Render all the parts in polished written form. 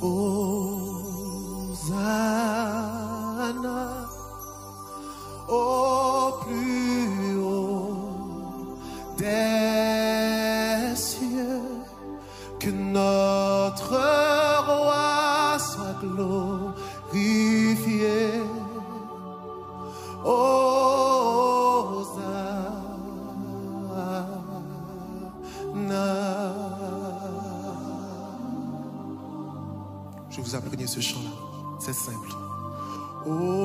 Hosanna au plus haut des cieux, que notre roi soit glorifié. Je vais vous imprégner ce chant-là, c'est simple. Hosanna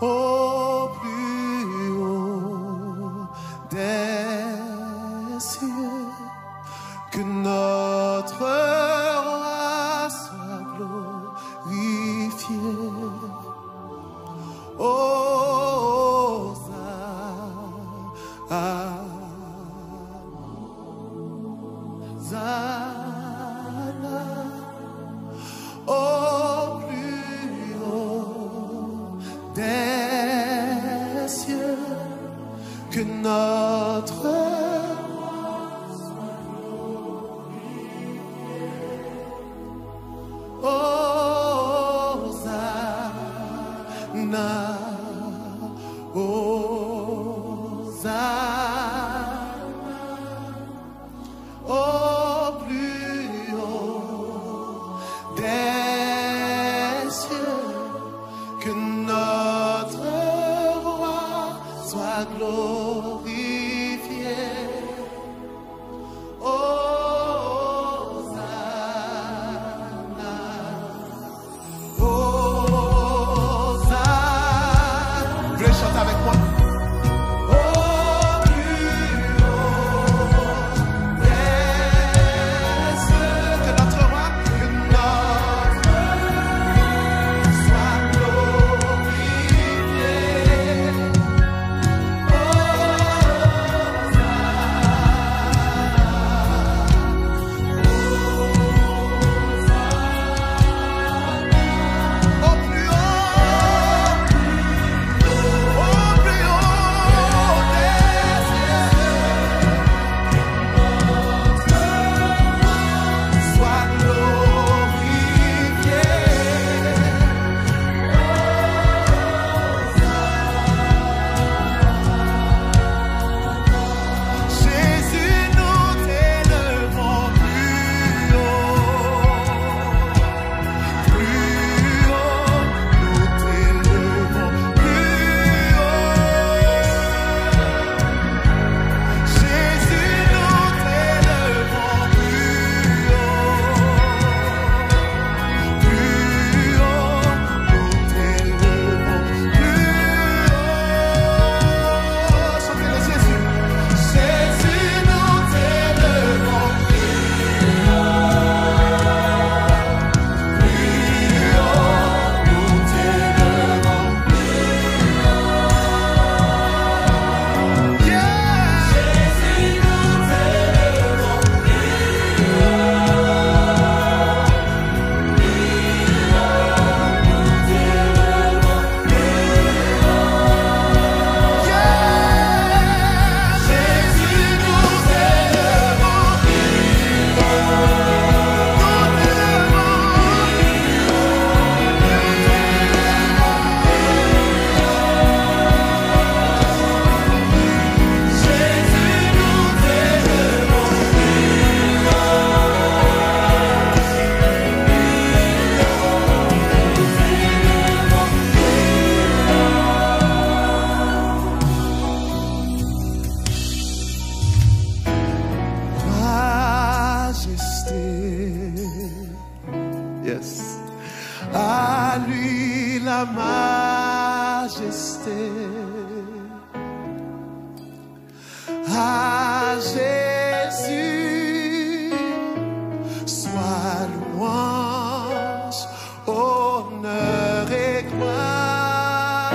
au plus haut des cieux, que notre roi soit glorifié. Au plus haut des cieux, que notre roi soit glorifié. Hosanna, Hosanna, au plus haut des cieux, que notre roi soit glorifié. Hosanna, Hosanna. Vous voulez chanter avec moi? Yes. À lui la majesté, à Jésus soit louange, honneur et gloire.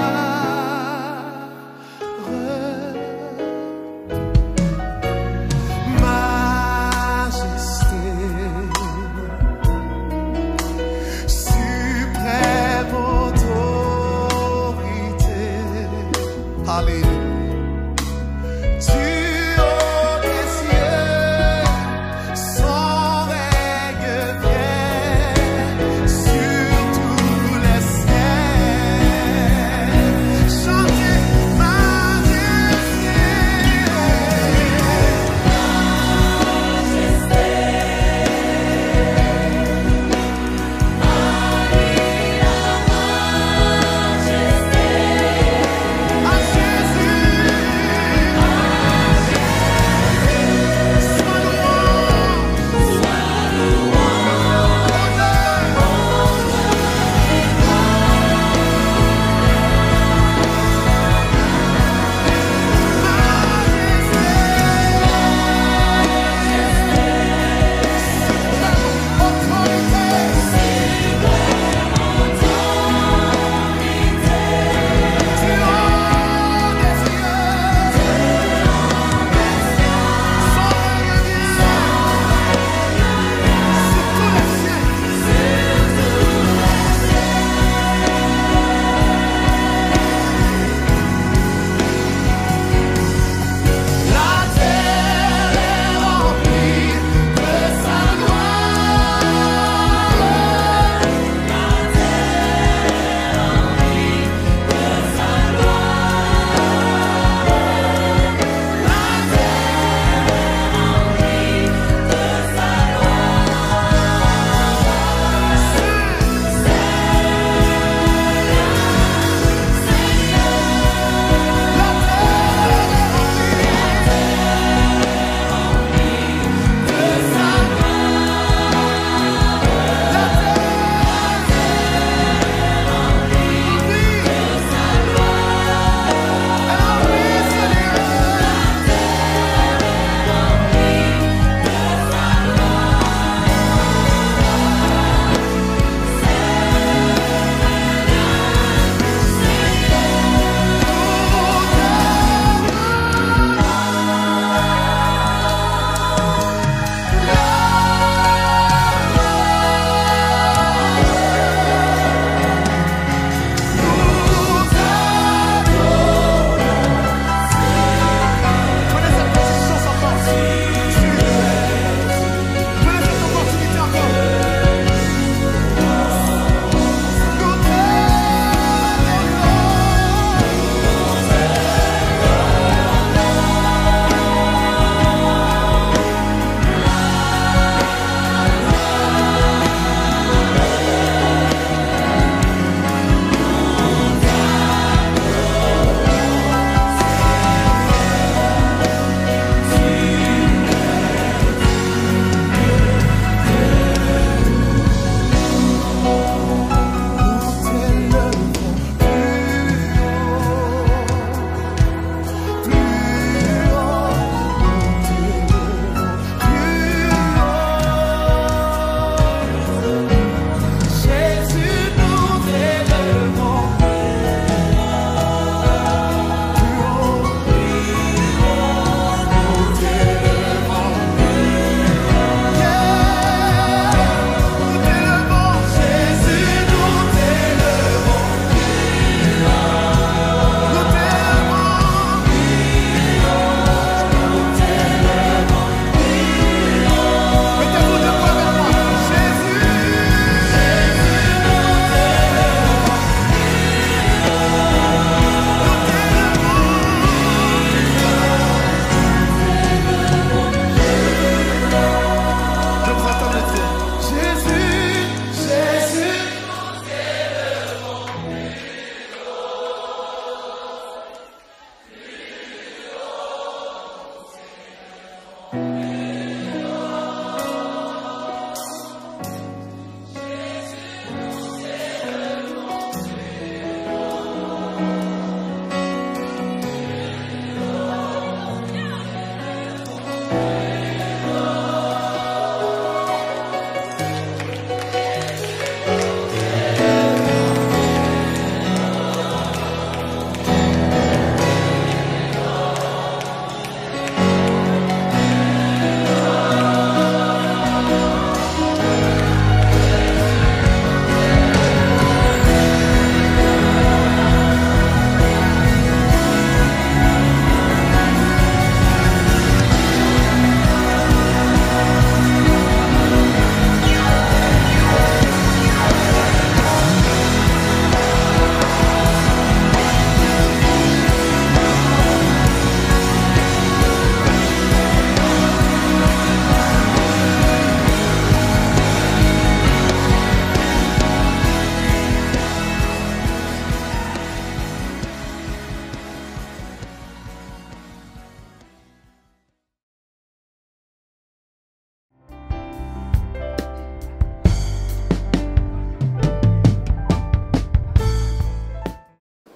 Majesté, suprême autorité. Alléluia. Tu haut des cieux.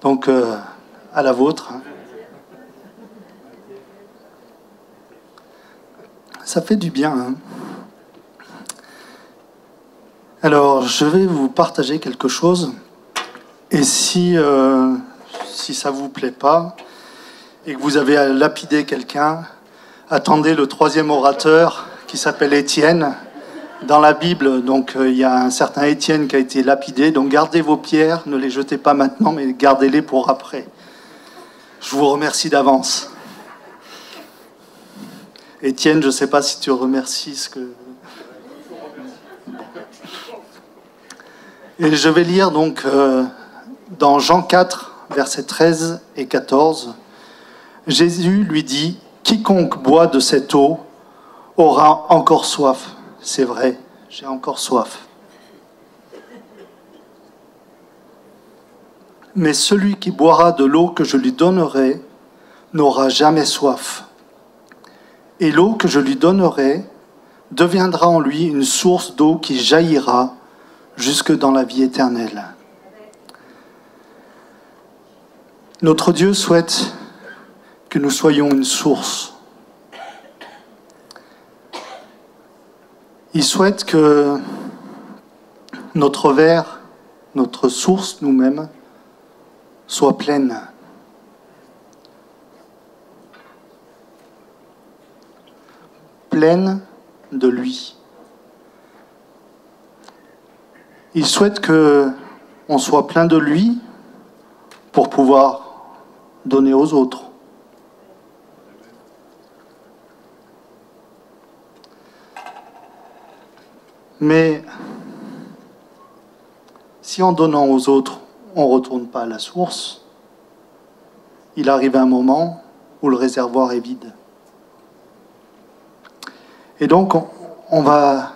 Donc, à la vôtre. Ça fait du bien, hein. Alors, je vais vous partager quelque chose. Et si ça ne vous plaît pas, et que vous avez à lapider quelqu'un, attendez le troisième orateur qui s'appelle Étienne. Dans la Bible, donc, il y a un certain Étienne qui a été lapidé. Donc gardez vos pierres, ne les jetez pas maintenant, mais gardez-les pour après. Je vous remercie d'avance. Étienne, je ne sais pas si tu remercies ce que... Et je vais lire donc dans Jean 4, versets 13 et 14. Jésus lui dit « Quiconque boit de cette eau aura encore soif. » C'est vrai, j'ai encore soif. Mais celui qui boira de l'eau que je lui donnerai n'aura jamais soif. Et l'eau que je lui donnerai deviendra en lui une source d'eau qui jaillira jusque dans la vie éternelle. Notre Dieu souhaite que nous soyons une source. Il souhaite que notre verre, notre source nous-mêmes, soit pleine. Pleine de lui. Il souhaite qu'on soit plein de lui pour pouvoir donner aux autres. Mais si en donnant aux autres, on ne retourne pas à la source, il arrive un moment où le réservoir est vide. Et donc, on va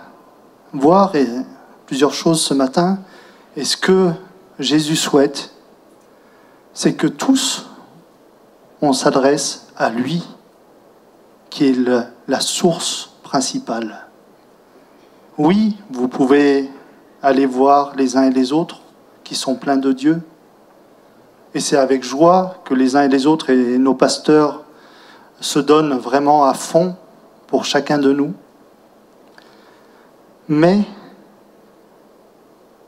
voir plusieurs choses ce matin. Et ce que Jésus souhaite, c'est que tous, on s'adresse à lui, qui est la source principale. Oui, vous pouvez aller voir les uns et les autres qui sont pleins de Dieu. Et c'est avec joie que les uns et les autres et nos pasteurs se donnent vraiment à fond pour chacun de nous. Mais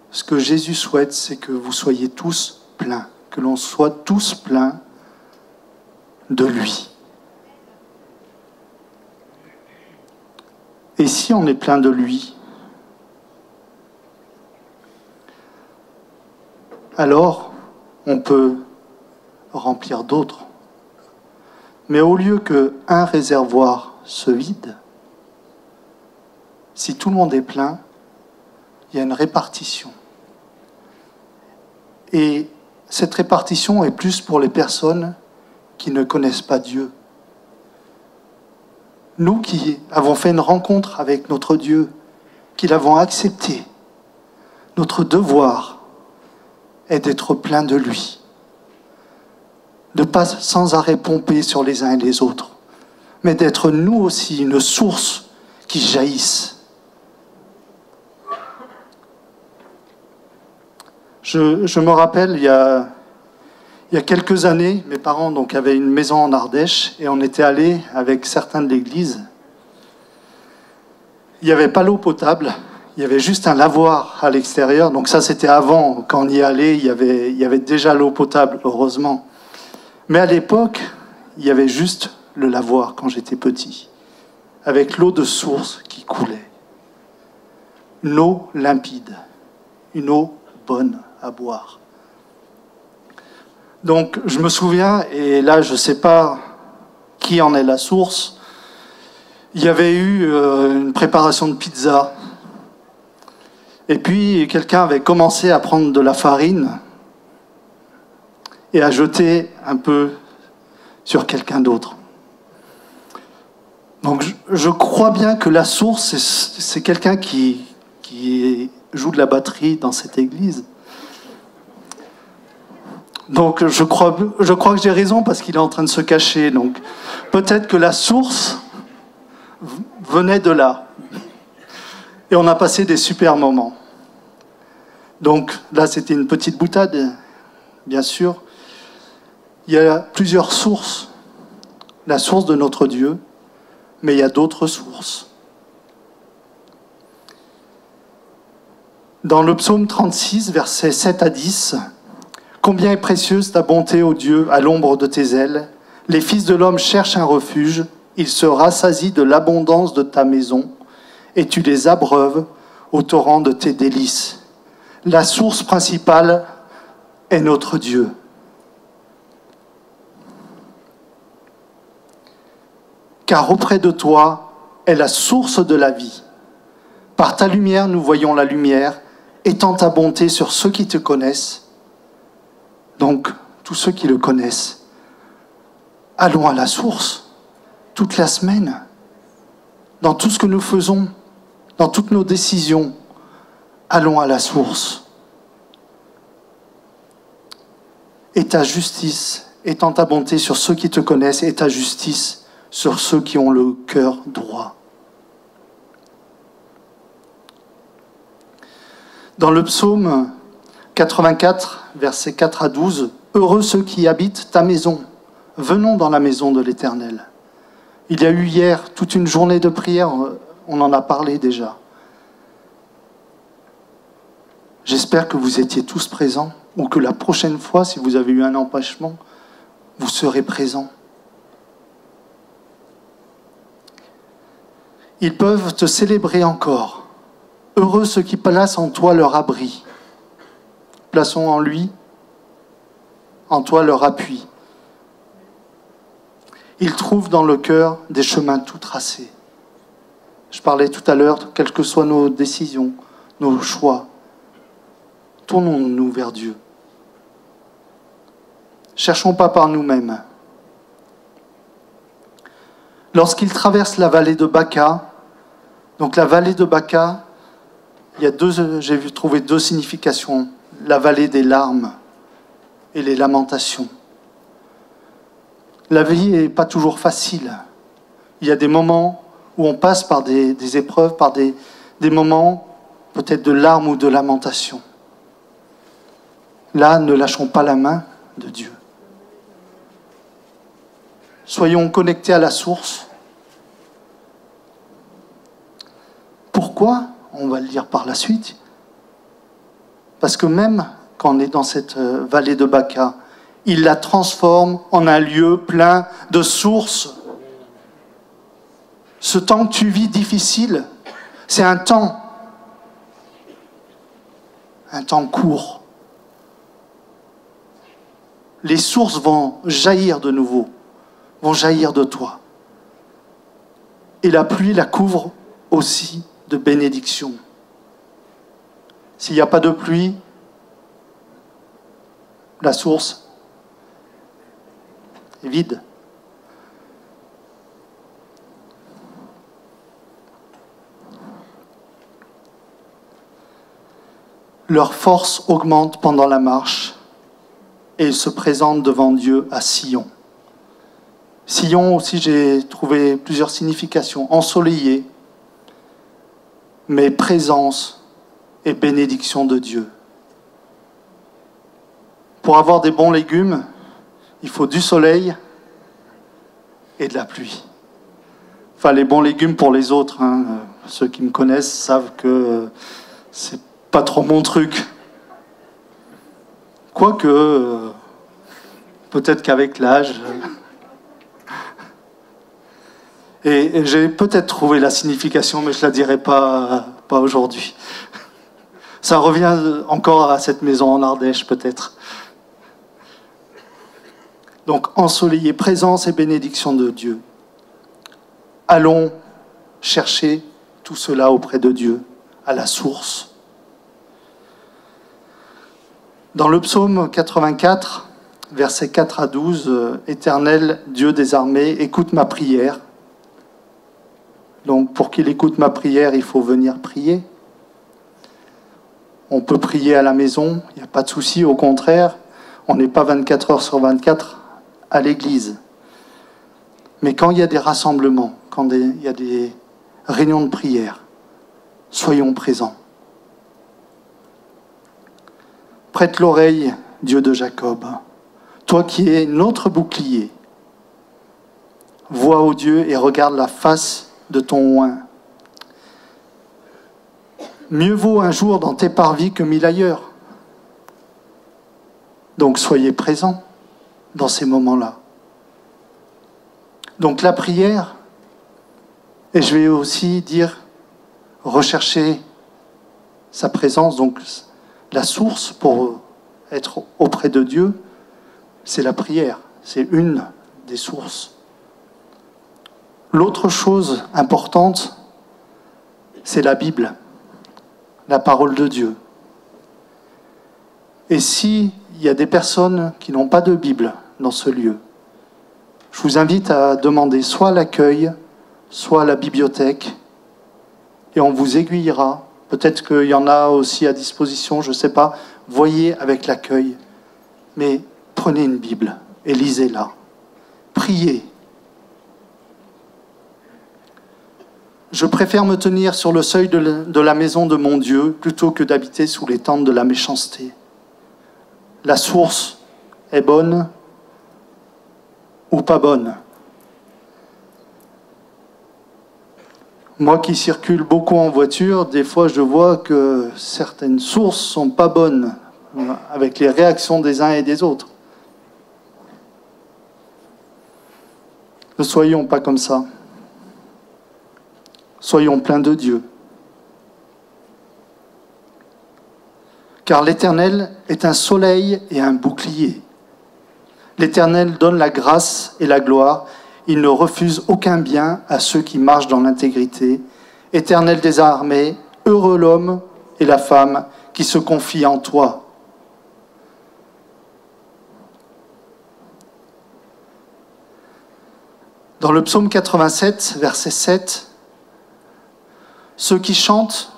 ce que Jésus souhaite, c'est que vous soyez tous pleins, que l'on soit tous pleins de lui. Et si on est plein de lui, alors on peut remplir d'autres. Mais au lieu qu'un réservoir se vide, si tout le monde est plein, il y a une répartition. Et cette répartition est plus pour les personnes qui ne connaissent pas Dieu. Nous qui avons fait une rencontre avec notre Dieu, qui l'avons accepté, notre devoir est d'être plein de lui. De ne pas sans arrêt pomper sur les uns et les autres, mais d'être nous aussi une source qui jaillisse. Je me rappelle, il y a quelques années, mes parents donc, avaient une maison en Ardèche et on était allés avec certains de l'église. Il n'y avait pas l'eau potable, il y avait juste un lavoir à l'extérieur. Donc ça, c'était avant, quand on y allait, il y avait déjà l'eau potable, heureusement. Mais à l'époque, il y avait juste le lavoir quand j'étais petit, avec l'eau de source qui coulait. Une eau limpide, une eau bonne à boire. Donc je me souviens, et là je ne sais pas qui en est la source, il y avait eu une préparation de pizza. Et puis quelqu'un avait commencé à prendre de la farine et à jeter un peu sur quelqu'un d'autre. Donc je crois bien que la source, c'est quelqu'un qui joue de la batterie dans cette église. Donc je crois que j'ai raison parce qu'il est en train de se cacher. Donc peut-être que la source venait de là. Et on a passé des super moments. Donc là, c'était une petite boutade, bien sûr. Il y a plusieurs sources. La source de notre Dieu, mais il y a d'autres sources. Dans le psaume 36, versets 7 à 10, « Combien est précieuse ta bonté, ô Dieu, à l'ombre de tes ailes. Les fils de l'homme cherchent un refuge, ils se rassasient de l'abondance de ta maison, et tu les abreuves au torrent de tes délices. La source principale est notre Dieu. » Car auprès de toi est la source de la vie. Par ta lumière, nous voyons la lumière, étend ta bonté sur ceux qui te connaissent. Donc, tous ceux qui le connaissent, allons à la source, toute la semaine, dans tout ce que nous faisons, dans toutes nos décisions, allons à la source. Et ta justice, étend ta bonté sur ceux qui te connaissent, et ta justice sur ceux qui ont le cœur droit. Dans le psaume 84, versets 4 à 12, « Heureux ceux qui habitent ta maison, venons dans la maison de l'Éternel. » Il y a eu hier toute une journée de prière, on en a parlé déjà. J'espère que vous étiez tous présents, ou que la prochaine fois, si vous avez eu un empêchement, vous serez présents. Ils peuvent te célébrer encore. Heureux ceux qui placent en toi leur abri. Plaçons en lui, en toi leur appui. Ils trouvent dans le cœur des chemins tout tracés. Je parlais tout à l'heure, quelles que soient nos décisions, nos choix, tournons-nous vers Dieu. Cherchons pas par nous-mêmes. Lorsqu'ils traversent la vallée de Baca, donc la vallée de Baca, j'ai trouvé deux significations. La vallée des larmes et les lamentations. La vie n'est pas toujours facile. Il y a des moments où on passe par des épreuves, par des moments peut-être de larmes ou de lamentations. Là, ne lâchons pas la main de Dieu. Soyons connectés à la source. Pourquoi ? On va le lire par la suite. Parce que même quand on est dans cette vallée de Baca, il la transforme en un lieu plein de sources. Ce temps que tu vis difficile, c'est un temps court. Les sources vont jaillir de nouveau, vont jaillir de toi. Et la pluie la couvre aussi de bénédiction. S'il n'y a pas de pluie, la source est vide. Leur force augmente pendant la marche et ils se présentent devant Dieu à Sion. Sion aussi, j'ai trouvé plusieurs significations. Ensoleillé, mais présence et bénédiction de Dieu. Pour avoir des bons légumes, il faut du soleil et de la pluie. Enfin, les bons légumes pour les autres, hein. Ceux qui me connaissent savent que c'est pas trop mon truc. Quoique, peut-être qu'avec l'âge... Et j'ai peut-être trouvé la signification, mais je ne la dirai pas aujourd'hui. Ça revient encore à cette maison en Ardèche, peut-être. Donc, ensoleillé, présence et bénédiction de Dieu. Allons chercher tout cela auprès de Dieu, à la source. Dans le psaume 84, versets 4 à 12, « Éternel, Dieu des armées, écoute ma prière. » Donc, pour qu'il écoute ma prière, il faut venir prier. On peut prier à la maison, il n'y a pas de souci, au contraire, on n'est pas 24 heures sur 24 à l'église. Mais quand il y a des rassemblements, quand il y a des réunions de prière, soyons présents. Prête l'oreille, Dieu de Jacob. toi qui es notre bouclier, vois, ô Dieu, et regarde la face de ton oint. Mieux vaut un jour dans tes parvis que 1000 ailleurs. Donc soyez présents dans ces moments-là. Donc la prière, et je vais aussi dire, rechercher sa présence, donc la source pour être auprès de Dieu, c'est la prière, c'est une des sources. L'autre chose importante, c'est la Bible, la parole de Dieu. Et s'il y a des personnes qui n'ont pas de Bible dans ce lieu, je vous invite à demander soit à l'accueil, soit à la bibliothèque, et on vous aiguillera. Peut-être qu'il y en a aussi à disposition, je ne sais pas. Voyez avec l'accueil. Mais prenez une Bible et lisez-la. Priez. Je préfère me tenir sur le seuil de la maison de mon Dieu plutôt que d'habiter sous les tentes de la méchanceté. La source est bonne ou pas bonne. Moi qui circule beaucoup en voiture, des fois je vois que certaines sources ne sont pas bonnes avec les réactions des uns et des autres. Ne soyons pas comme ça. Soyons pleins de Dieu. Car l'Éternel est un soleil et un bouclier. L'Éternel donne la grâce et la gloire. Il ne refuse aucun bien à ceux qui marchent dans l'intégrité. Éternel des armées, heureux l'homme et la femme qui se confient en toi. Dans le psaume 87, verset 7, ceux qui chantent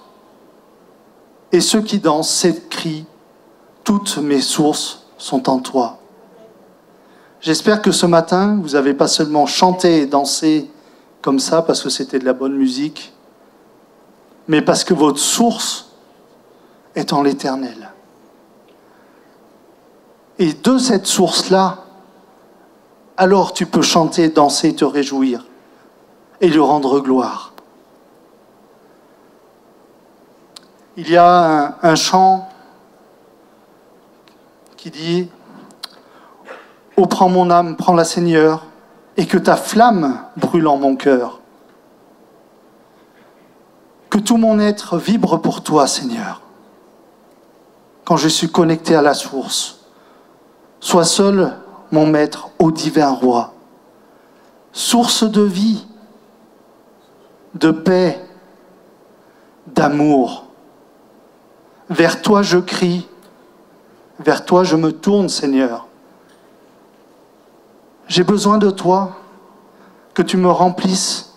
et ceux qui dansent s'écrient, toutes mes sources sont en toi. J'espère que ce matin, vous n'avez pas seulement chanté et dansé comme ça parce que c'était de la bonne musique, mais parce que votre source est en l'Éternel. Et de cette source-là, alors tu peux chanter, danser, te réjouir et lui rendre gloire. Il y a un chant qui dit « Oh, prends mon âme, prends-la Seigneur, et que ta flamme brûle en mon cœur. Que tout mon être vibre pour toi, Seigneur, quand je suis connecté à la source. Sois seul mon maître, ô divin roi, source de vie, de paix, d'amour. Vers toi je crie, vers toi je me tourne, Seigneur. J'ai besoin de toi, que tu me remplisses,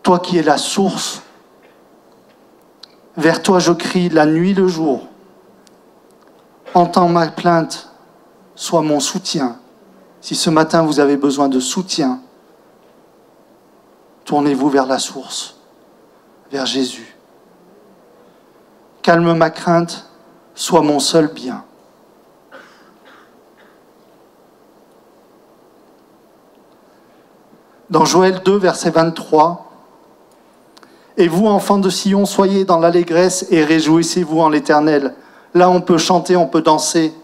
toi qui es la source. Vers toi je crie la nuit, le jour. Entends ma plainte, sois mon soutien. Si ce matin vous avez besoin de soutien, tournez-vous vers la source, vers Jésus. Calme ma crainte, sois mon seul bien. Dans Joël 2, verset 23, « Et vous, enfants de Sion, soyez dans l'allégresse et réjouissez-vous en l'Éternel. » Là, on peut chanter, on peut danser,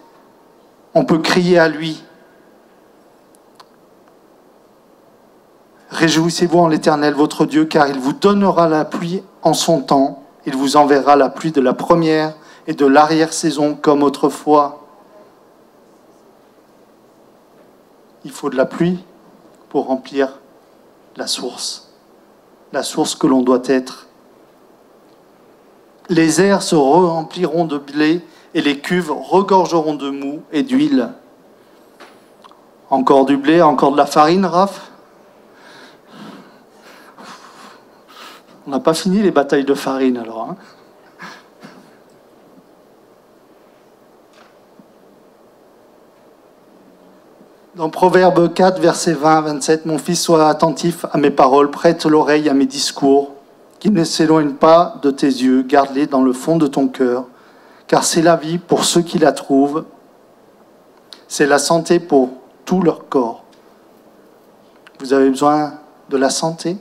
on peut crier à lui. Réjouissez-vous en l'Éternel, votre Dieu, car il vous donnera la pluie en son temps. Il vous enverra la pluie de la première et de l'arrière-saison comme autrefois. Il faut de la pluie pour remplir la source que l'on doit être. Les airs se rempliront de blé et les cuves regorgeront de mou et d'huile. Encore du blé, encore de la farine, Raph? On n'a pas fini les batailles de farine alors. Hein. Dans Proverbe 4, versets 20 à 27, « Mon fils, sois attentif à mes paroles, prête l'oreille à mes discours, qu'ils ne s'éloignent pas de tes yeux, garde-les dans le fond de ton cœur, car c'est la vie pour ceux qui la trouvent. c'est la santé pour tout leur corps. Vous avez besoin de la santé?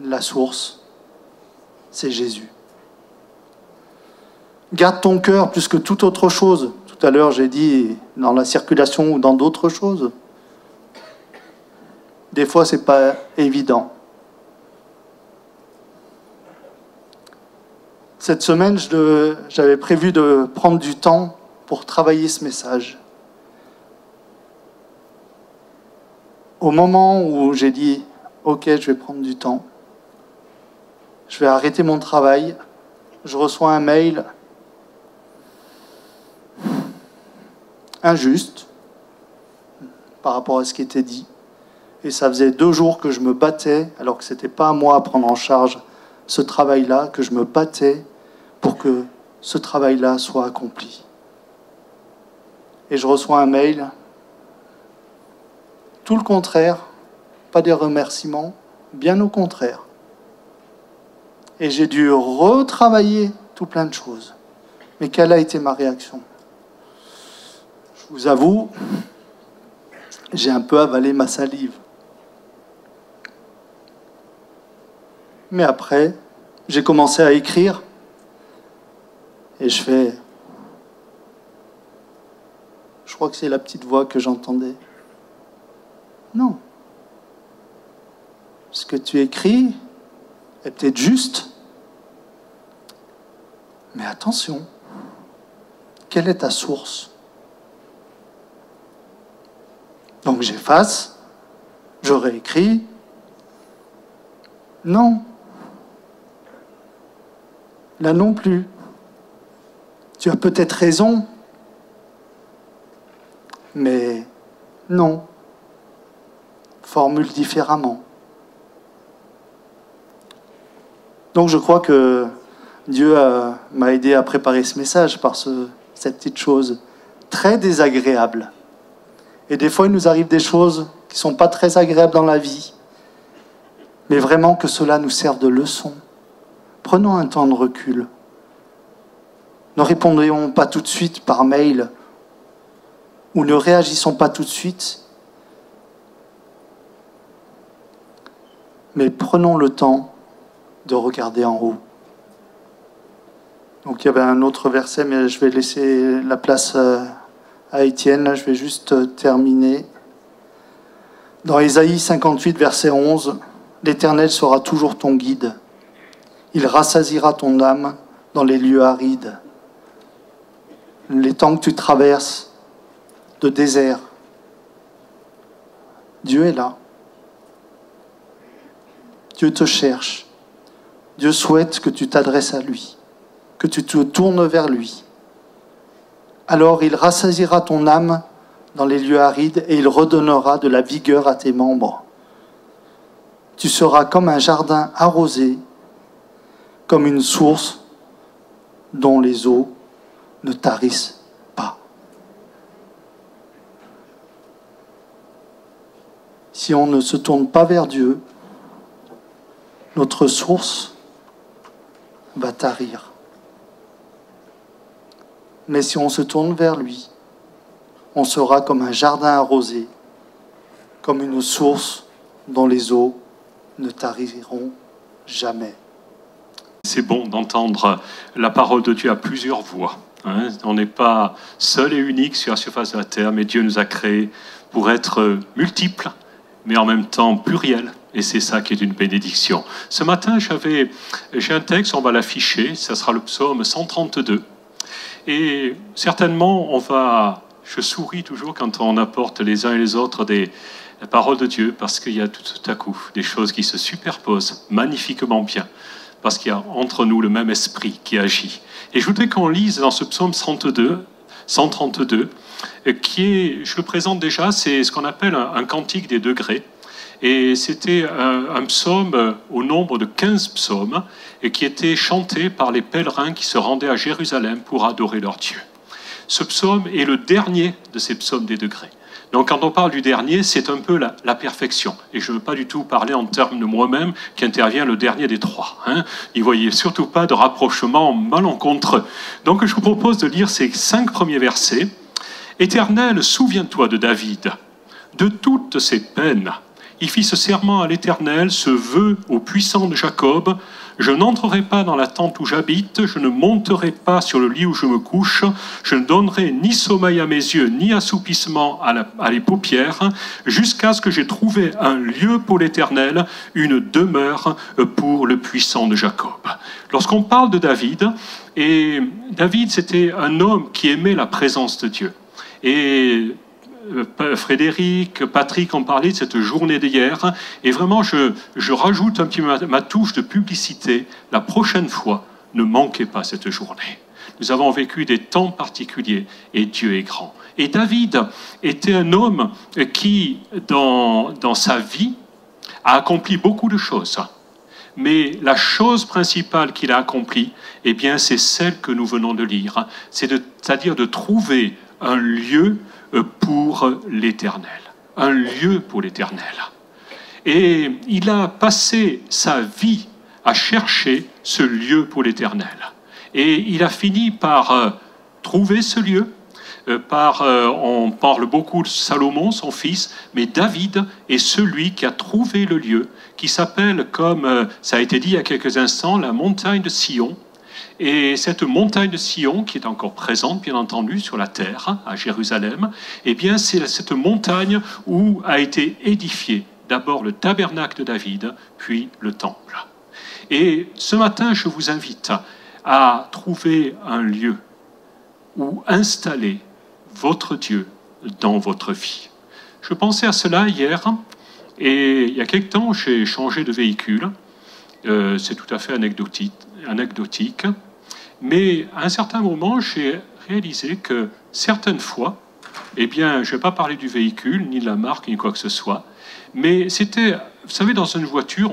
La source, c'est Jésus. Garde ton cœur plus que toute autre chose. Tout à l'heure, j'ai dit dans la circulation ou dans d'autres choses. Des fois, ce n'est pas évident. Cette semaine, j'avais prévu de prendre du temps pour travailler ce message. Au moment où j'ai dit « Ok, je vais prendre du temps, je vais arrêter mon travail », je reçois un mail injuste par rapport à ce qui était dit. Et ça faisait 2 jours que je me battais, alors que ce n'était pas à moi à prendre en charge ce travail-là, que je me battais pour que ce travail-là soit accompli. Et je reçois un mail, tout le contraire, pas des remerciements, bien au contraire. Et j'ai dû retravailler tout plein de choses. Mais quelle a été ma réaction? Je vous avoue, j'ai un peu avalé ma salive. Mais après, j'ai commencé à écrire et je crois que c'est la petite voix que j'entendais. Non. Ce que tu écris est peut-être juste, mais attention, quelle est ta source? Donc j'efface, je réécris. Non. Là non plus. Tu as peut-être raison, mais non. Formule différemment. Donc je crois que Dieu m'a aidé à préparer ce message par cette petite chose très désagréable. Et des fois, il nous arrive des choses qui ne sont pas très agréables dans la vie, mais vraiment que cela nous serve de leçon. Prenons un temps de recul. Ne répondons pas tout de suite par mail ou ne réagissons pas tout de suite, mais prenons le temps de regarder en haut. Donc il y avait un autre verset, mais je vais laisser la place à Étienne. Je vais juste terminer. Dans Ésaïe 58, verset 11, « L'Éternel sera toujours ton guide. Il rassasiera ton âme dans les lieux arides. » Les temps que tu traverses de désert, Dieu est là. Dieu te cherche. Dieu souhaite que tu t'adresses à lui, que tu te tournes vers lui. Alors il rassasiera ton âme dans les lieux arides et il redonnera de la vigueur à tes membres. Tu seras comme un jardin arrosé, comme une source dont les eaux ne tarissent pas. Si on ne se tourne pas vers Dieu, notre source va tarir. Mais si on se tourne vers lui, on sera comme un jardin arrosé, comme une source dont les eaux ne tariront jamais. C'est bon d'entendre la parole de Dieu à plusieurs voix. On n'est pas seul et unique sur la surface de la terre, mais Dieu nous a créés pour être multiples, mais en même temps pluriels. Et c'est ça qui est une bénédiction. Ce matin, j'ai un texte, on va l'afficher, ça sera le psaume 132. Et certainement, je souris toujours quand on apporte les uns et les autres la parole de Dieu, parce qu'il y a tout à coup des choses qui se superposent magnifiquement bien, parce qu'il y a entre nous le même esprit qui agit. Et je voudrais qu'on lise dans ce psaume 132, qui est, je le présente déjà, c'est ce qu'on appelle un cantique des degrés. Et c'était un psaume au nombre de 15 psaumes et qui était chanté par les pèlerins qui se rendaient à Jérusalem pour adorer leur Dieu. Ce psaume est le dernier de ces psaumes des degrés. Donc quand on parle du dernier, c'est un peu la perfection. Et je ne veux pas du tout parler en termes de moi-même qui intervient le dernier des 3. N'y voyez surtout pas de rapprochement malencontreux. Donc je vous propose de lire ces 5 premiers versets Éternel, souviens-toi de David, de toutes ses peines. Il fit ce serment à l'Éternel, ce vœu au puissant de Jacob. Je n'entrerai pas dans la tente où j'habite, je ne monterai pas sur le lit où je me couche, je ne donnerai ni sommeil à mes yeux, ni assoupissement à les paupières, jusqu'à ce que j'ai trouvé un lieu pour l'Éternel, une demeure pour le puissant de Jacob. Lorsqu'on parle de David, et David c'était un homme qui aimait la présence de Dieu. Et Frédéric, Patrick ont parlé de cette journée d'hier, et vraiment je rajoute un petit peu ma touche de publicité. La prochaine fois, ne manquez pas cette journée. Nous avons vécu des temps particuliers et Dieu est grand. Et David était un homme qui, dans sa vie, a accompli beaucoup de choses. Mais la chose principale qu'il a accomplie, eh bien, c'est celle que nous venons de lire, c'est-à-dire de trouver un lieu pour l'Éternel, un lieu pour l'Éternel. Et il a passé sa vie à chercher ce lieu pour l'Éternel. Et il a fini par trouver ce lieu. On parle beaucoup de Salomon, son fils, mais David est celui qui a trouvé le lieu, qui s'appelle, comme ça a été dit il y a quelques instants, la montagne de Sion. Et cette montagne de Sion, qui est encore présente, bien entendu, sur la terre, à Jérusalem, eh bien, c'est cette montagne où a été édifié d'abord le tabernacle de David, puis le temple. Et ce matin, je vous invite à trouver un lieu où installer votre Dieu dans votre vie. Je pensais à cela hier, et il y a quelque temps, j'ai changé de véhicule. C'est tout à fait anecdotique. Mais à un certain moment, j'ai réalisé que certaines fois, eh bien, je ne vais pas parler du véhicule, ni de la marque, ni quoi que ce soit, mais c'était, vous savez, dans une voiture,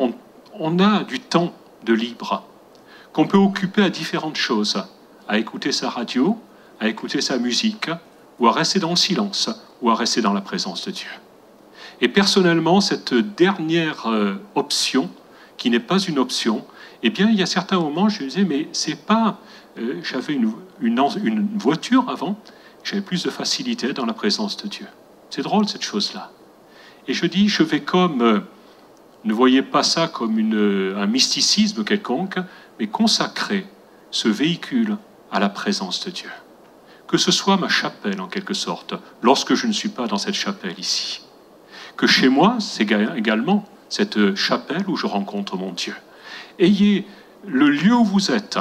on a du temps de libre qu'on peut occuper à différentes choses, à écouter sa radio, à écouter sa musique, ou à rester dans le silence, ou à rester dans la présence de Dieu. Et personnellement, cette dernière option, qui n'est pas une option, eh bien, il y a certains moments, je me disais, mais c'est pas... j'avais une voiture avant, j'avais plus de facilité dans la présence de Dieu. C'est drôle, cette chose-là. Et je dis, je vais comme... ne voyez pas ça comme un mysticisme quelconque, mais consacrer ce véhicule à la présence de Dieu. Que ce soit ma chapelle, en quelque sorte, lorsque je ne suis pas dans cette chapelle ici. Que chez moi, c'est également cette chapelle où je rencontre mon Dieu. Ayez le lieu où vous êtes.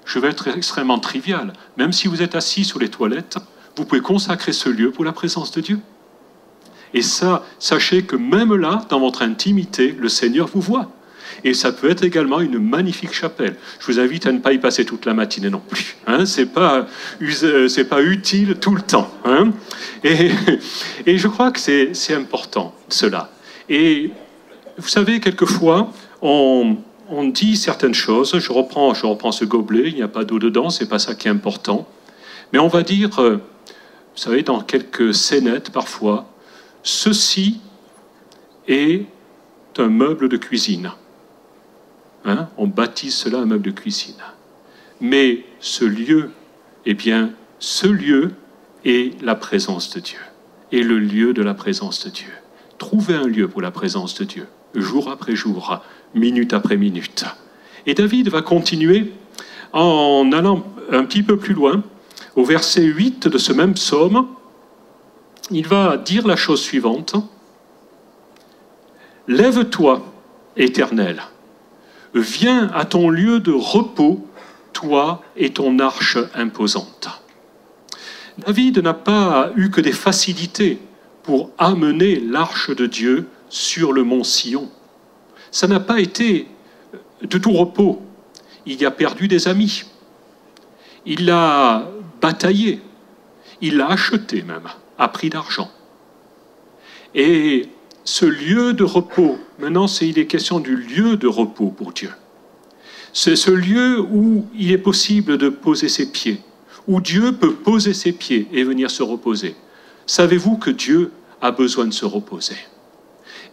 Je vais être extrêmement trivial. Même si vous êtes assis sur les toilettes, vous pouvez consacrer ce lieu pour la présence de Dieu. Et ça, sachez que même là, dans votre intimité, le Seigneur vous voit. Et ça peut être également une magnifique chapelle. Je vous invite à ne pas y passer toute la matinée non plus. Hein, c'est pas utile tout le temps. Hein. Et je crois que c'est important, cela. Et vous savez, quelquefois, on dit certaines choses. Je reprends ce gobelet, il n'y a pas d'eau dedans, c'est pas ça qui est important. Mais on va dire, vous savez, dans quelques scénettes parfois, ceci est un meuble de cuisine. Hein? On baptise cela un meuble de cuisine. Mais ce lieu, eh bien, ce lieu est la présence de Dieu. Et le lieu de la présence de Dieu. Trouvez un lieu pour la présence de Dieu, jour après jour, minute après minute. Et David va continuer en allant un petit peu plus loin, au verset 8 de ce même psaume. Il va dire la chose suivante. « Lève-toi, Éternel, viens à ton lieu de repos, toi et ton arche imposante. » David n'a pas eu que des facilités pour amener l'arche de Dieu sur le mont Sion. Ça n'a pas été de tout repos. Il y a perdu des amis. Il a bataillé. Il l'a acheté même, à prix d'argent. Et ce lieu de repos, maintenant il est question du lieu de repos pour Dieu. C'est ce lieu où il est possible de poser ses pieds, où Dieu peut poser ses pieds et venir se reposer. Savez-vous que Dieu a besoin de se reposer?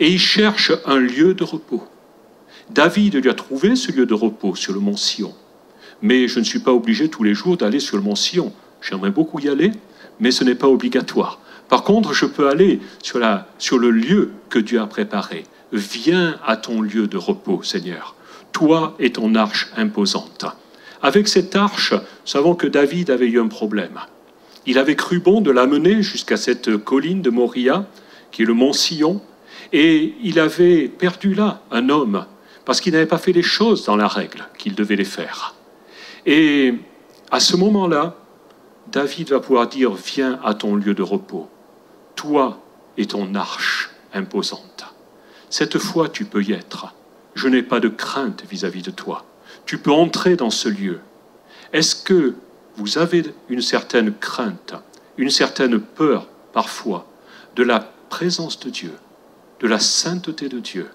Et il cherche un lieu de repos. David lui a trouvé ce lieu de repos sur le mont Sion. Mais je ne suis pas obligé tous les jours d'aller sur le mont Sion. J'aimerais beaucoup y aller, mais ce n'est pas obligatoire. Par contre, je peux aller sur le lieu que Dieu a préparé. Viens à ton lieu de repos, Seigneur, toi et ton arche imposante. Avec cette arche, nous savons que David avait eu un problème. Il avait cru bon de l'amener jusqu'à cette colline de Moria, qui est le mont Sion, et il avait perdu là un homme, parce qu'il n'avait pas fait les choses dans la règle qu'il devait les faire. Et à ce moment-là, David va pouvoir dire, viens à ton lieu de repos, toi et ton arche imposante. Cette fois, tu peux y être. Je n'ai pas de crainte vis-à-vis de toi. Tu peux entrer dans ce lieu. Est-ce que vous avez une certaine crainte, une certaine peur parfois de la présence de Dieu, de la sainteté de Dieu?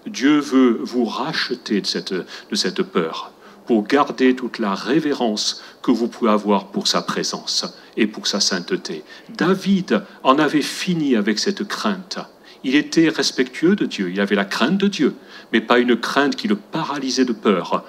Dieu veut vous racheter de cette peur pour garder toute la révérence que vous pouvez avoir pour sa présence et pour sa sainteté. David en avait fini avec cette crainte. Il était respectueux de Dieu, il avait la crainte de Dieu, mais pas une crainte qui le paralysait de peur,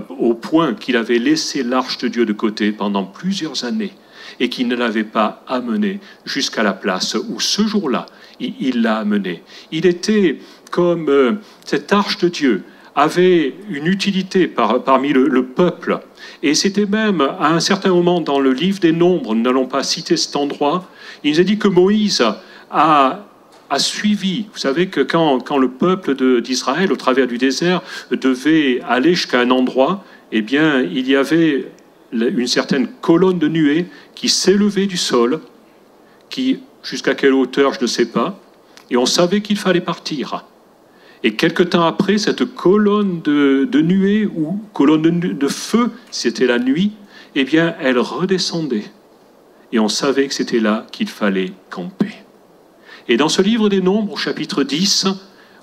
au point qu'il avait laissé l'arche de Dieu de côté pendant plusieurs années et qu'il ne l'avait pas amené jusqu'à la place où ce jour-là, il l'a amené. Il était comme cette arche de Dieu avait une utilité parmi le peuple. Et c'était même à un certain moment dans le livre des Nombres, nous n'allons pas citer cet endroit, il nous a dit que Moïse a suivi. Vous savez que quand le peuple d'Israël, au travers du désert, devait aller jusqu'à un endroit, eh bien, il y avait une certaine colonne de nuée qui s'élevait du sol, qui, jusqu'à quelle hauteur, je ne sais pas, et on savait qu'il fallait partir. Et quelque temps après, cette colonne de nuée, ou colonne de feu, c'était la nuit, eh bien, elle redescendait. Et on savait que c'était là qu'il fallait camper. Et dans ce livre des Nombres, au chapitre 10,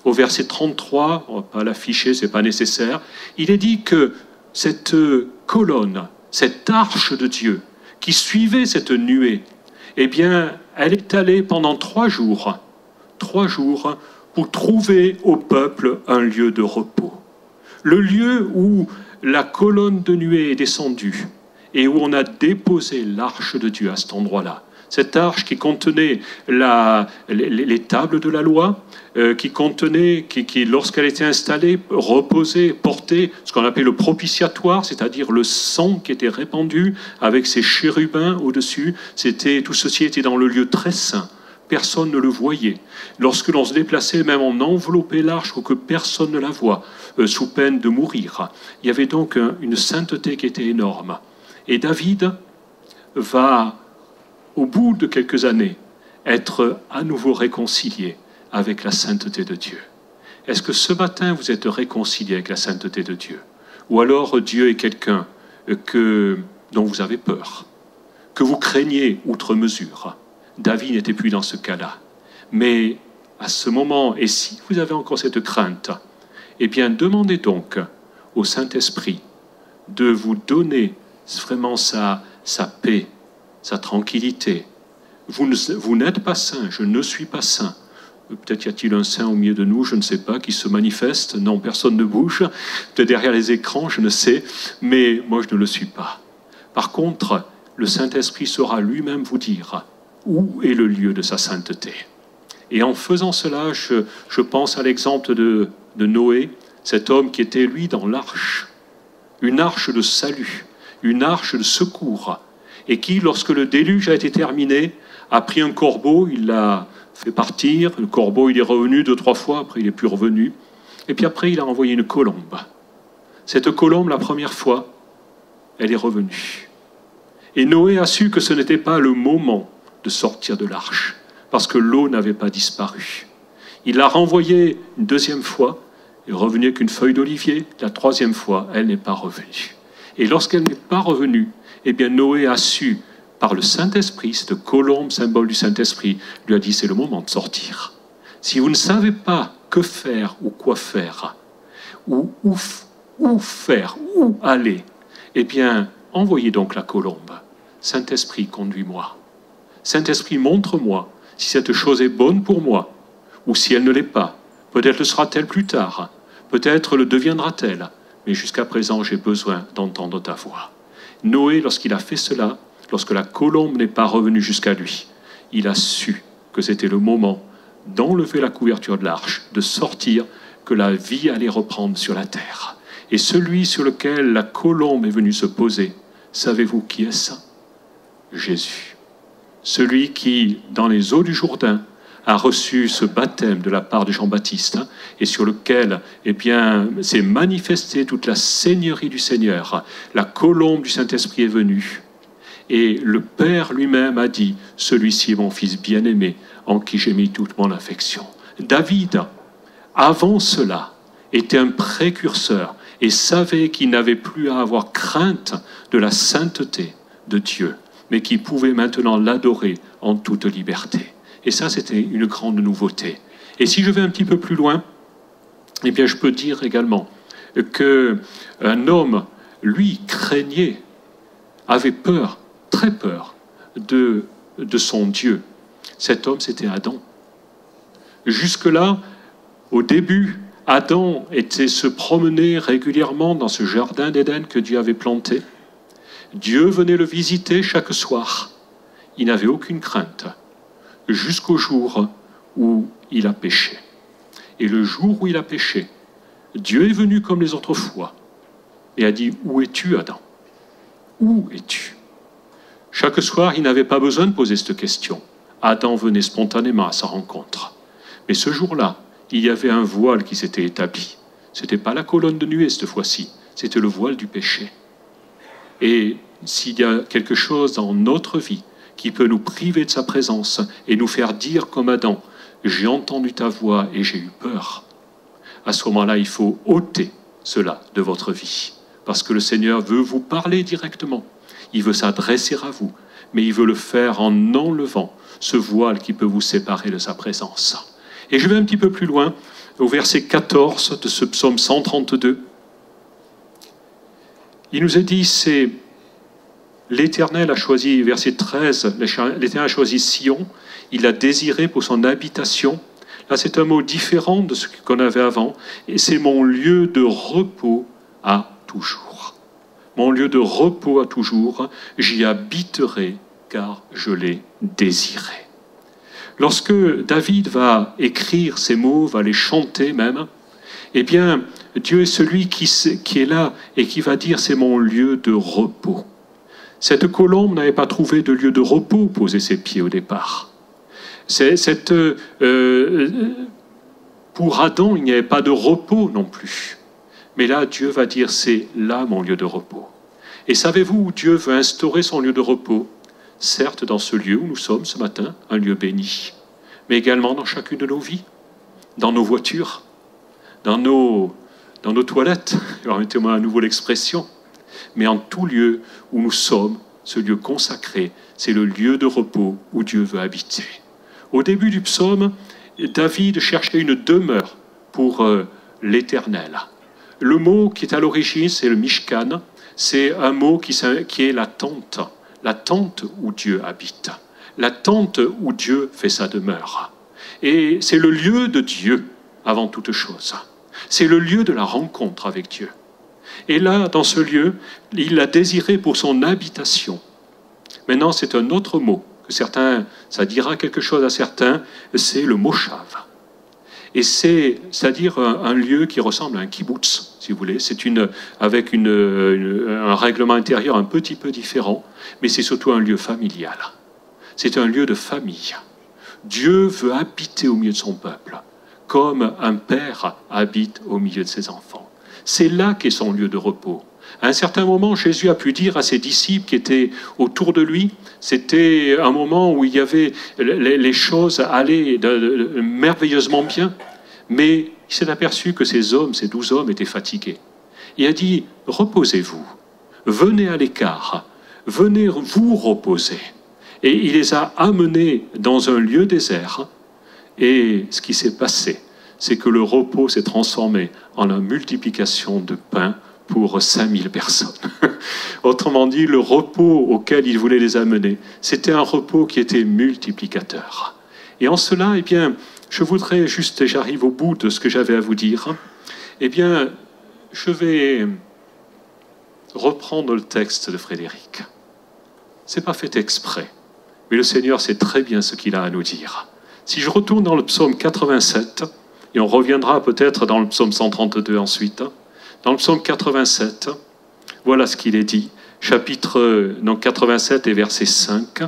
au verset 33, on ne va pas l'afficher, ce n'est pas nécessaire, il est dit que cette colonne, cette arche de Dieu, qui suivait cette nuée, eh bien, elle est allée pendant 3 jours, pour trouver au peuple un lieu de repos. Le lieu où la colonne de nuée est descendue et où on a déposé l'arche de Dieu à cet endroit-là. Cette arche qui contenait les tables de la loi, qui lorsqu'elle était installée, reposait, portait ce qu'on appelle le propitiatoire, c'est-à-dire le sang qui était répandu avec ses chérubins au-dessus. Tout ceci était dans le lieu très saint. Personne ne le voyait. Lorsque l'on se déplaçait, même on enveloppait l'arche pour que personne ne la voie, sous peine de mourir. Il y avait donc une sainteté qui était énorme. Et David va, au bout de quelques années, être à nouveau réconcilié avec la sainteté de Dieu. Est-ce que ce matin, vous êtes réconcilié avec la sainteté de Dieu? Ou alors Dieu est quelqu'un dont vous avez peur, que vous craignez outre mesure? David n'était plus dans ce cas-là. Mais à ce moment, et si vous avez encore cette crainte, eh bien demandez donc au Saint-Esprit de vous donner vraiment sa paix, sa tranquillité. Vous n'êtes pas saint, je ne suis pas saint. Peut-être y a-t-il un saint au milieu de nous, je ne sais pas, qui se manifeste. Non, personne ne bouge. Peut-être derrière les écrans, je ne sais. Mais moi, je ne le suis pas. Par contre, le Saint-Esprit saura lui-même vous dire où est le lieu de sa sainteté. Et en faisant cela, je pense à l'exemple de Noé, cet homme qui était, lui, dans l'arche. Une arche de salut, une arche de secours. Et qui, lorsque le déluge a été terminé, a pris un corbeau, il l'a fait partir. Le corbeau, il est revenu 2-3 fois, après il n'est plus revenu. Et puis après, il a envoyé une colombe. Cette colombe, la première fois, elle est revenue. Et Noé a su que ce n'était pas le moment de sortir de l'arche, parce que l'eau n'avait pas disparu. Il l'a renvoyée une 2e fois, il est revenu avec une feuille d'olivier. La 3e fois, elle n'est pas revenue. Et lorsqu'elle n'est pas revenue, eh bien Noé a su, par le Saint-Esprit, cette colombe, symbole du Saint-Esprit, lui a dit, c'est le moment de sortir. Si vous ne savez pas que faire ou quoi faire, où faire, où aller, eh bien, envoyez donc la colombe. Saint-Esprit, conduis-moi. Saint-Esprit, montre-moi si cette chose est bonne pour moi ou si elle ne l'est pas. Peut-être le sera-t-elle plus tard, peut-être le deviendra-t-elle, mais jusqu'à présent, j'ai besoin d'entendre ta voix. Noé, lorsqu'il a fait cela, lorsque la colombe n'est pas revenue jusqu'à lui, il a su que c'était le moment d'enlever la couverture de l'arche, de sortir, que la vie allait reprendre sur la terre. Et celui sur lequel la colombe est venue se poser, savez-vous qui est ça? Jésus. Celui qui, dans les eaux du Jourdain, a reçu ce baptême de la part de Jean-Baptiste, et sur lequel, eh bien, s'est manifestée toute la seigneurie du Seigneur. La colombe du Saint-Esprit est venue. Et le Père lui-même a dit, « Celui-ci est mon Fils bien-aimé, en qui j'ai mis toute mon affection. » David, avant cela, était un précurseur et savait qu'il n'avait plus à avoir crainte de la sainteté de Dieu, mais qu'il pouvait maintenant l'adorer en toute liberté. Et ça, c'était une grande nouveauté. Et si je vais un petit peu plus loin, eh bien, je peux dire également qu'un homme, lui, craignait, avait peur, très peur, de son Dieu. Cet homme, c'était Adam. Jusque-là, au début, Adam était se promener régulièrement dans ce jardin d'Éden que Dieu avait planté. Dieu venait le visiter chaque soir. Il n'avait aucune crainte, jusqu'au jour où il a péché. Et le jour où il a péché, Dieu est venu comme les autres fois et a dit, « Où es-tu, Adam? Où es-tu » Chaque soir, il n'avait pas besoin de poser cette question. Adam venait spontanément à sa rencontre. Mais ce jour-là, il y avait un voile qui s'était établi. Ce n'était pas la colonne de nuée cette fois-ci, c'était le voile du péché. Et s'il y a quelque chose dans notre vie qui peut nous priver de sa présence et nous faire dire comme Adam, « J'ai entendu ta voix et j'ai eu peur », à ce moment-là, il faut ôter cela de votre vie. Parce que le Seigneur veut vous parler directement. Il veut s'adresser à vous, mais il veut le faire en enlevant ce voile qui peut vous séparer de sa présence. Et je vais un petit peu plus loin, au verset 14 de ce psaume 132. Il nous est dit, c'est l'Éternel a choisi, verset 13, l'Éternel a choisi Sion, il l'a désiré pour son habitation. Là, c'est un mot différent de ce qu'on avait avant, et c'est mon lieu de repos à toujours. Mon lieu de repos à toujours, j'y habiterai car je l'ai désiré. Lorsque David va écrire ces mots, va les chanter même, eh bien, Dieu est celui qui est là et qui va dire « c'est mon lieu de repos ». Cette colombe n'avait pas trouvé de lieu de repos où poser ses pieds au départ. Pour Adam, il n'y avait pas de repos non plus. Mais là, Dieu va dire « c'est là mon lieu de repos ». Et savez-vous où Dieu veut instaurer son lieu de repos? Certes, dans ce lieu où nous sommes ce matin, un lieu béni, mais également dans chacune de nos vies, dans nos voitures, dans nos toilettes, permettez-moi à nouveau l'expression, mais en tout lieu où nous sommes, ce lieu consacré, c'est le lieu de repos où Dieu veut habiter. Au début du psaume, David cherchait une demeure pour l'Éternel. Le mot qui est à l'origine, c'est le Mishkan, c'est un mot qui est la tente où Dieu habite, la tente où Dieu fait sa demeure. Et c'est le lieu de Dieu avant toute chose. C'est le lieu de la rencontre avec Dieu. Et là, dans ce lieu, il l'a désiré pour son habitation. Maintenant, c'est un autre mot que certains, ça dira quelque chose à certains, c'est le moshav. Et c'est-à-dire un lieu qui ressemble à un kibbutz, si vous voulez. C'est avec un règlement intérieur un petit peu différent, mais c'est surtout un lieu familial. C'est un lieu de famille. Dieu veut habiter au milieu de son peuple, comme un père habite au milieu de ses enfants. C'est là qu'est son lieu de repos. À un certain moment, Jésus a pu dire à ses disciples qui étaient autour de lui, c'était un moment où il y avait les choses allaient merveilleusement bien, mais il s'est aperçu que ces 12 hommes étaient fatigués. Il a dit, reposez-vous, venez à l'écart, venez vous reposer. Et il les a amenés dans un lieu désert, et ce qui s'est passé, c'est que le repos s'est transformé en une multiplication de pain pour 5000 personnes. Autrement dit, le repos auquel il voulait les amener, c'était un repos qui était multiplicateur. Et en cela, eh bien, je voudrais juste, et j'arrive au bout de ce que j'avais à vous dire, eh bien, je vais reprendre le texte de Frédéric. Ce n'est pas fait exprès. Mais le Seigneur sait très bien ce qu'il a à nous dire. Si je retourne dans le psaume 87, et on reviendra peut-être dans le psaume 132 ensuite, dans le psaume 87, voilà ce qu'il est dit, chapitre 87 et verset 5.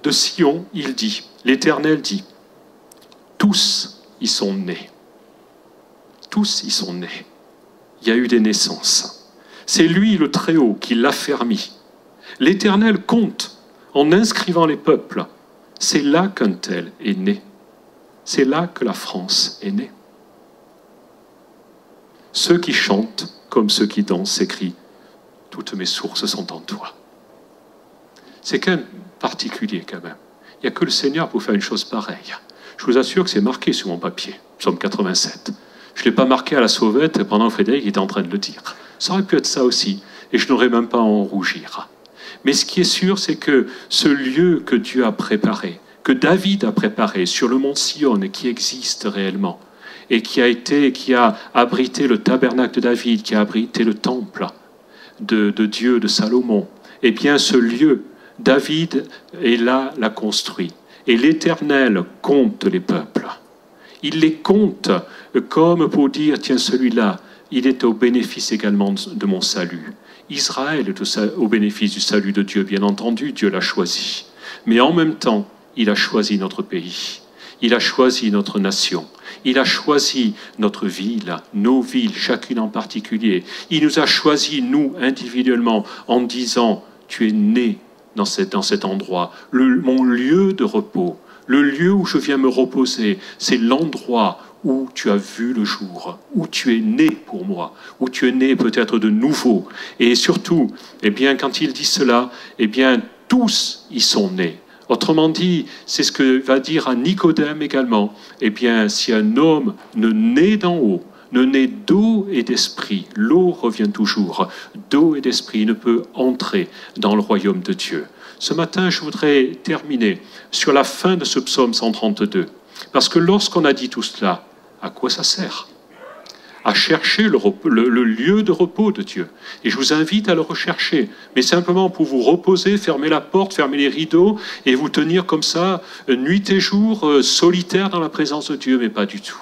De Sion, il dit, l'Éternel dit, tous y sont nés. Tous y sont nés. Il y a eu des naissances. C'est lui, le Très-Haut, qui l'a fermi. L'Éternel compte en inscrivant les peuples. C'est là qu'un tel est né. C'est là que la France est née. Ceux qui chantent comme ceux qui dansent s'écrient « Toutes mes sources sont en toi ». C'est quand même particulier quand même. Il n'y a que le Seigneur pour faire une chose pareille. Je vous assure que c'est marqué sur mon papier, psaume 87. Je ne l'ai pas marqué à la sauvette pendant que Frédéric était en train de le dire. Ça aurait pu être ça aussi, et je n'aurais même pas à en rougir. Mais ce qui est sûr, c'est que ce lieu que Dieu a préparé, que David a préparé sur le mont Sion et qui existe réellement, et qui a abrité le tabernacle de David, qui a abrité le temple de Dieu, de Salomon, eh bien ce lieu, David est là, l'a construit. Et l'Éternel compte les peuples. Il les compte comme pour dire, tiens, celui-là, il est au bénéfice également de mon salut. Israël est au bénéfice du salut de Dieu, bien entendu, Dieu l'a choisi. Mais en même temps, il a choisi notre pays. Il a choisi notre nation. Il a choisi notre ville, nos villes, chacune en particulier. Il nous a choisis, nous, individuellement, en disant, tu es né dans cet endroit, mon lieu de repos, le lieu où je viens me reposer, c'est l'endroit où tu as vu le jour, où tu es né pour moi, où tu es né peut-être de nouveau. Et surtout, eh bien, quand il dit cela, eh bien, tous y sont nés. Autrement dit, c'est ce que va dire à Nicodème également. Eh bien, si un homme ne naît d'en haut, ne naît d'eau et d'esprit, l'eau revient toujours, d'eau et d'esprit, il ne peut entrer dans le royaume de Dieu. Ce matin, je voudrais terminer sur la fin de ce psaume 132. Parce que lorsqu'on a dit tout cela, à quoi ça sert ? À chercher le lieu de repos de Dieu. Et je vous invite à le rechercher, mais simplement pour vous reposer, fermer la porte, fermer les rideaux, et vous tenir comme ça, nuit et jour, solitaire dans la présence de Dieu, mais pas du tout.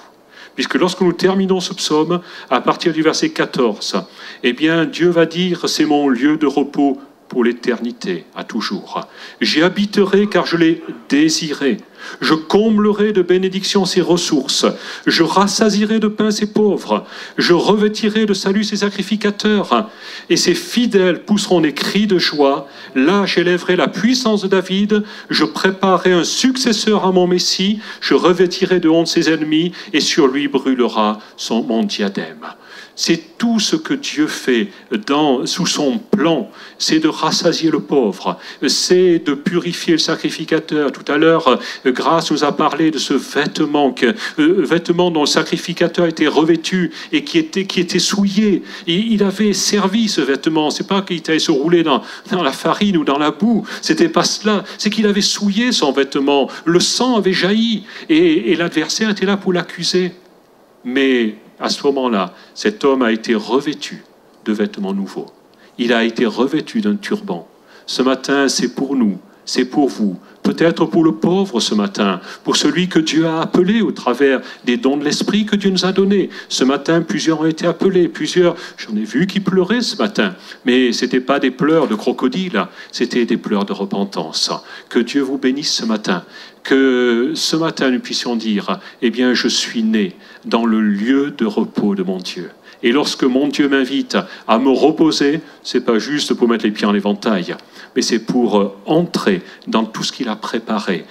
Puisque lorsque nous terminons ce psaume, à partir du verset 14, eh bien, Dieu va dire, c'est mon lieu de repos pour l'éternité, à toujours. J'y habiterai car je l'ai désiré. Je comblerai de bénédictions ses ressources. Je rassasierai de pain ses pauvres. Je revêtirai de salut ses sacrificateurs. Et ses fidèles pousseront des cris de joie. Là, j'élèverai la puissance de David. Je préparerai un successeur à mon Messie. Je revêtirai de honte ses ennemis. Et sur lui brûlera mon diadème. C'est tout ce que Dieu fait sous son plan. C'est de rassasier le pauvre. C'est de purifier le sacrificateur. Tout à l'heure, Grâce nous a parlé de ce vêtement dont le sacrificateur était revêtu et qui était souillé. Et il avait servi ce vêtement. C'est pas qu'il allait se rouler dans la farine ou dans la boue. C'était pas cela. C'est qu'il avait souillé son vêtement. Le sang avait jailli et l'adversaire était là pour l'accuser. Mais à ce moment-là, cet homme a été revêtu de vêtements nouveaux. Il a été revêtu d'un turban. Ce matin, c'est pour nous, c'est pour vous, peut-être pour le pauvre ce matin, pour celui que Dieu a appelé au travers des dons de l'Esprit que Dieu nous a donnés. Ce matin, plusieurs ont été appelés, j'en ai vu qui pleuraient ce matin, mais ce n'étaient pas des pleurs de crocodile, c'était des pleurs de repentance. Que Dieu vous bénisse ce matin. Que ce matin, nous puissions dire, eh bien, je suis né dans le lieu de repos de mon Dieu. Et lorsque mon Dieu m'invite à me reposer, ce n'est pas juste pour mettre les pieds en éventail, mais c'est pour entrer dans tout ce qu'il a préparé,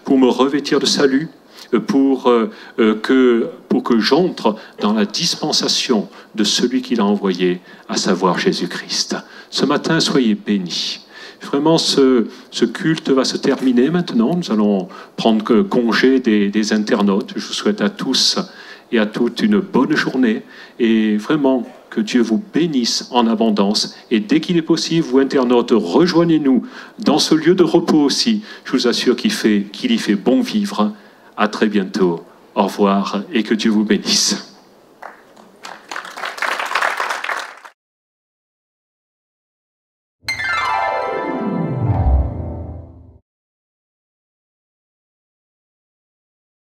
pour me revêtir de salut, pour que j'entre dans la dispensation de celui qu'il a envoyé, à savoir Jésus-Christ. Ce matin, soyez bénis. Vraiment, ce culte va se terminer maintenant. Nous allons prendre congé des internautes. Je vous souhaite à tous et à toutes une bonne journée. Et vraiment, que Dieu vous bénisse en abondance. Et dès qu'il est possible, vous internautes, rejoignez-nous dans ce lieu de repos aussi. Je vous assure qu'il y fait bon vivre. À très bientôt. Au revoir et que Dieu vous bénisse.